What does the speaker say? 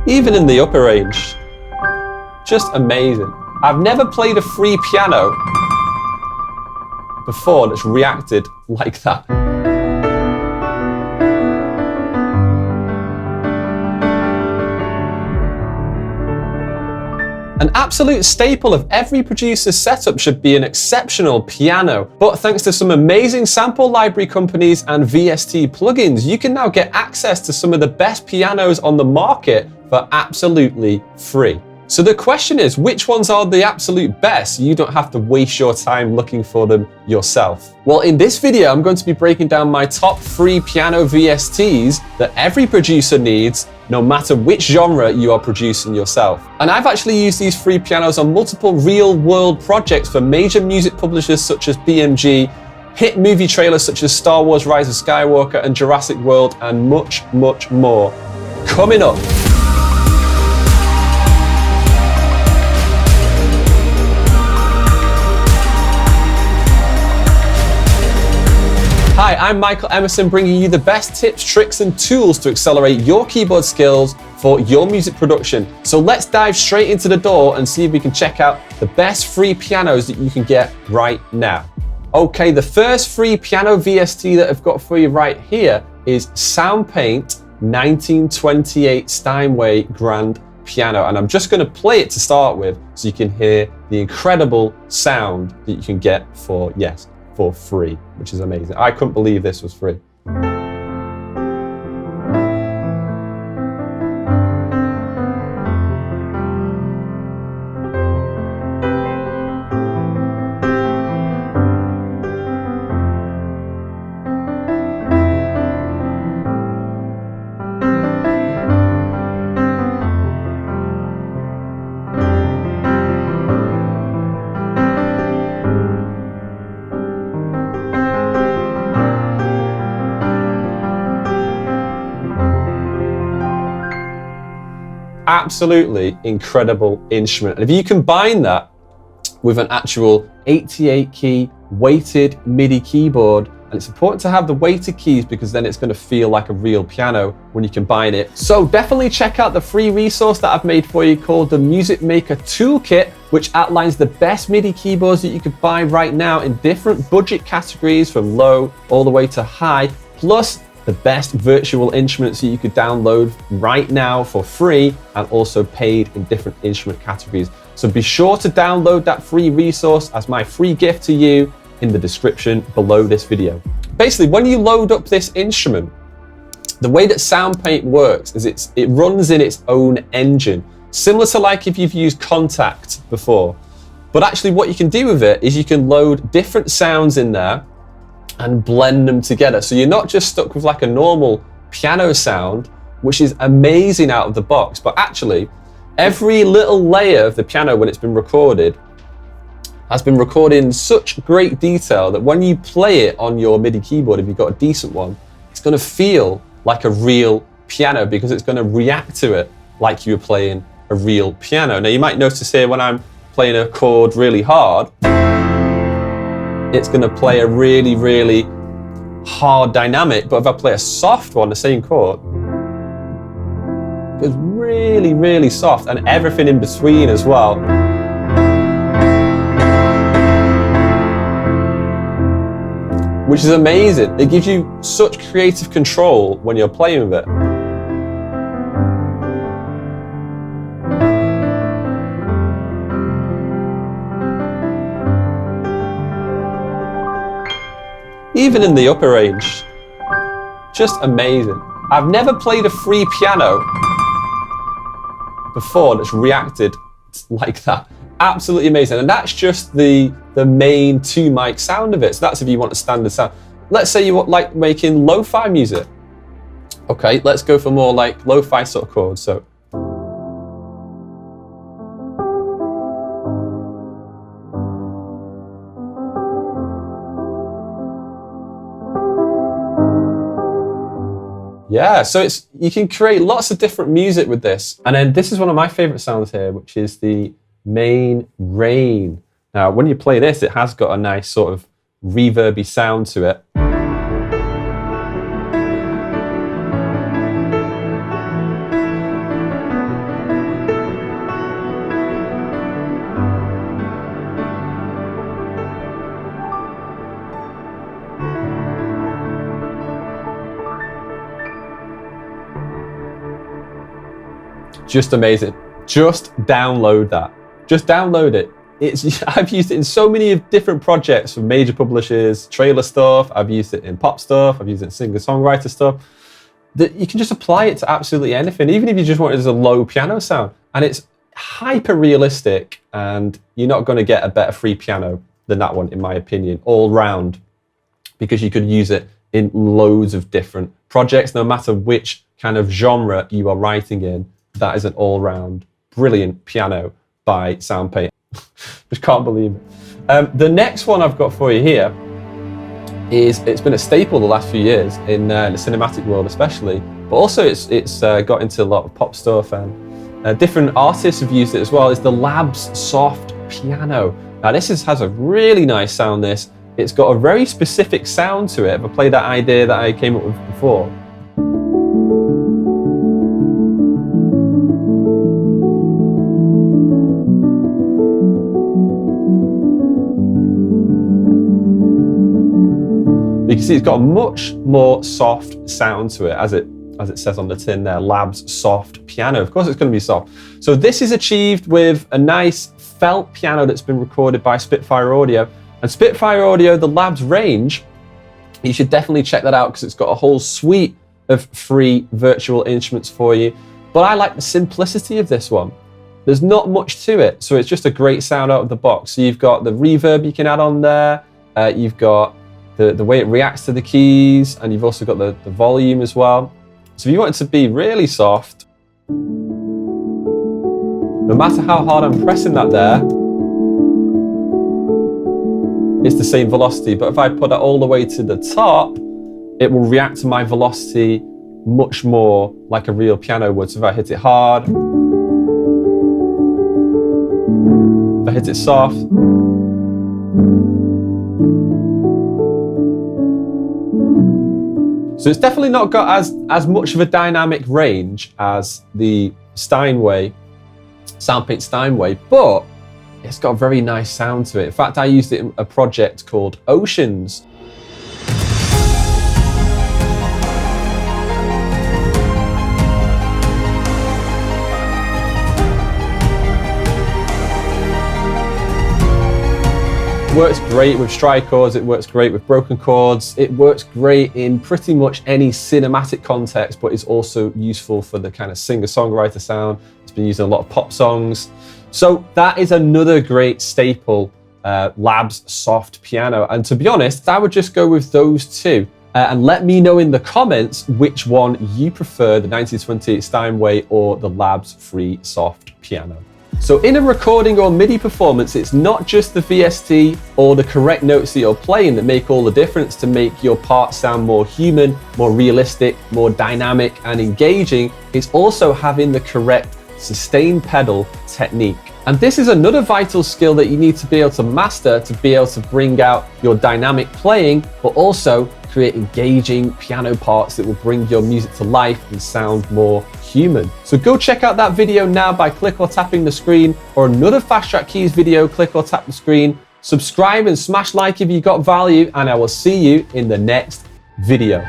Even in the upper range. Just amazing. I've never played a free piano before that's reacted like that. An absolute staple of every producer's setup should be an exceptional piano. But thanks to some amazing sample library companies and VST plugins, you can now get access to some of the best pianos on the market for absolutely free. So the question is, which ones are the absolute best so you don't have to waste your time looking for them yourself? Well, in this video, I'm going to be breaking down my top 3 piano VSTs that every producer needs, no matter which genre you are producing yourself. And I've actually used these free pianos on multiple real-world projects for major music publishers such as BMG, hit movie trailers such as Star Wars: Rise of Skywalker and Jurassic World, and much, much more. Coming up. Hi, I'm Michael Emmerson, bringing you the best tips, tricks, and tools to accelerate your keyboard skills for your music production. So let's dive straight into the door and see if we can check out the best free pianos that you can get right now. Okay, the first free piano VST that I've got for you right here is Soundpaint 1928 Steinway Grand Piano. And I'm just going to play it to start with so you can hear the incredible sound that you can get for free, which is amazing. I couldn't believe this was free. Absolutely incredible instrument. And if you combine that with an actual 88 key weighted MIDI keyboard, and it's important to have the weighted keys because then it's going to feel like a real piano when you combine it. So definitely check out the free resource that I've made for you called the Music Maker Toolkit, which outlines the best MIDI keyboards that you could buy right now in different budget categories from low all the way to high, plus the best virtual instruments that you could download right now for free and also paid in different instrument categories. So be sure to download that free resource as my free gift to you in the description below this video. Basically, when you load up this instrument, the way that Soundpaint works is it runs in its own engine, similar to like if you've used Contact before. But actually what you can do with it is you can load different sounds in there and blend them together. So you're not just stuck with like a normal piano sound, which is amazing out of the box, but actually every little layer of the piano when it's been recorded has been recorded in such great detail that when you play it on your MIDI keyboard, if you've got a decent one, it's going to feel like a real piano because it's going to react to it like you were playing a real piano. Now you might notice here when I'm playing a chord really hard, it's going to play a really, really hard dynamic. But if I play a soft one, the same chord, it goes really, really soft, and everything in between as well. Which is amazing. It gives you such creative control when you're playing with it. Even in the upper range. Just amazing. I've never played a free piano before that's reacted like that. Absolutely amazing. And that's just the main 2 mic sound of it. So that's if you want a standard sound. Let's say you want like making lo-fi music. Okay, let's go for more like lo-fi sort of chords. So yeah, so you can create lots of different music with this. And then this is one of my favorite sounds here, which is the main rain. Now, when you play this, it has got a nice sort of reverby sound to it. Just amazing. Just download that. Just download it. I've used it in so many different projects from major publishers, trailer stuff. I've used it in pop stuff. I've used it in singer-songwriter stuff. That you can just apply it to absolutely anything, even if you just want it as a low piano sound. And it's hyper realistic, and you're not going to get a better free piano than that one, in my opinion, all round, because you could use it in loads of different projects, no matter which kind of genre you are writing in. That is an all-round brilliant piano by SoundPaint. Just can't believe it. The next one I've got for you here is, it's been a staple the last few years in the cinematic world especially, but also it's got into a lot of pop stuff, and different artists have used it as well. It's the Labs Soft Piano. Now this has a really nice sound. It's got a very specific sound to it. If I play that idea that I came up with before. You can see it's got a much more soft sound to it, as it says on the tin there, Labs Soft Piano. Of course it's going to be soft. So this is achieved with a nice felt piano that's been recorded by Spitfire Audio. And Spitfire Audio, the Labs range, you should definitely check that out, because it's got a whole suite of free virtual instruments for you. But I like the simplicity of this one. There's not much to it, so it's just a great sound out of the box. So you've got the reverb you can add on there, you've got the way it reacts to the keys, and you've also got the volume as well. So if you want it to be really soft, no matter how hard I'm pressing that there, it's the same velocity. But if I put it all the way to the top, it will react to my velocity much more like a real piano would. So if I hit it hard, if I hit it soft, so it's definitely not got as much of a dynamic range as the SoundPaint Steinway, but it's got a very nice sound to it. In fact, I used it in a project called Oceans. It works great with stride chords, it works great with broken chords, it works great in pretty much any cinematic context, but it's also useful for the kind of singer-songwriter sound. It's been used in a lot of pop songs. So that is another great staple, Labs Soft Piano. And to be honest, I would just go with those two. And let me know in the comments which one you prefer, the 1928 Steinway or the Labs Free Soft Piano. So in a recording or MIDI performance, it's not just the VST or the correct notes that you're playing that make all the difference to make your part sound more human, more realistic, more dynamic and engaging. It's also having the correct sustain pedal technique. And this is another vital skill that you need to be able to master to be able to bring out your dynamic playing, but also create engaging piano parts that will bring your music to life and sound more human. So go check out that video now by click or tapping the screen, or another Fast Track Keys video, click or tap the screen. Subscribe and smash like if you got value, and I will see you in the next video.